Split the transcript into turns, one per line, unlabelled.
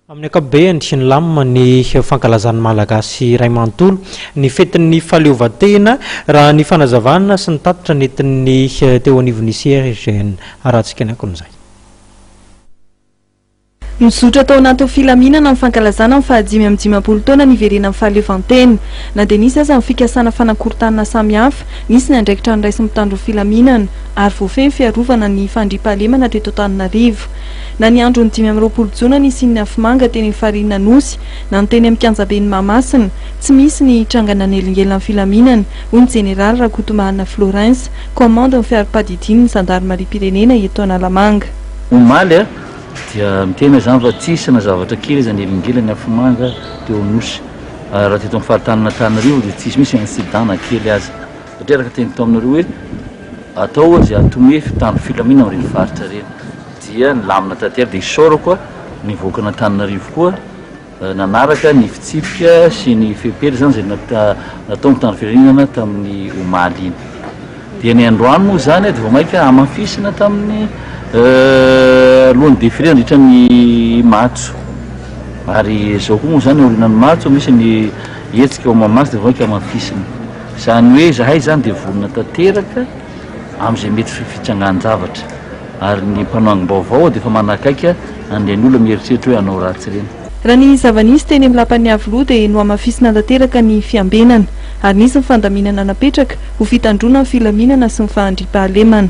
Amin'ny ankapobeny sy ny lamima ny fankalazan'ny malagasy iray manontolo ny fetin'ny fahaleovantena raha ny fanazavana sy ny tatitra nentin'ny teo anivon'ny CRGN arahantsika ny akon'izay.
Mizotra tao anaty filaminana amin'ny fankalazana amin'ny fahadimy taona niverena amin'ny fahaleovantena. Na dia nisy aza amin'ny fikasana fanakorontanana samihafa, nisy ny andraikitra ny raisy mitandro filaminana ary voafehy fiarovana ny fandriampahalemana teto Antananarivo. Na ny andro ny 20 Jona nisy ny afomanga teny Farina Nosy, na ny teny amin'ny Kianjaben'ny Mahamasina, tsy misy ny trangana nelingelin'ny filaminana, hoy ny Jeneraly Rakotomahana Florence, commande ny fiarom-padidiny ny Zandarimariam-pirenena eto Analamanga.
Omaly dia mitena izany fa tsisy na zavatra kely izy nelingeliny afomanga teo Nosy. Raha teto amin'ny faritanana Antananarivo dia tsisy misy incident na kely aza. Satria araka teny tao aminareo hoe atao izay atome fitandro filaminana amin'ireny faritra ireny. Dia ny lamina tanteraka dia isaorako ny voakana Antananarivo koa nanaraka ny fitsipika sy ny fepely izany izay natao mitandro filaminana tamin'ny Omaly iny. Dia ny androany moa izany dia vao mainka amafisina tamin'ny alohan'ny défilé nandritra ny matso. Ary izao koa moa izany orinan'ny matso misy ny hetsika ao Mahamasina dia vao mainka amafisina. Izany hoe zahay izany dia vonona tanteraka amin'izay mety fitsangahan-javatra. Ary ny mpanohangim-baovao dia efa manakaiky andehan'ny olona mieritreritra hoe hanao ratsy ireny.
Raha ny zava-nisy teny amin'ny lapan'ny Avoloha dia no amafisina tanteraka ny fiambenana, ary nisy ny fandaminana napetraka ho fitandrona ny filaminana sy ny fahandriampahalemana.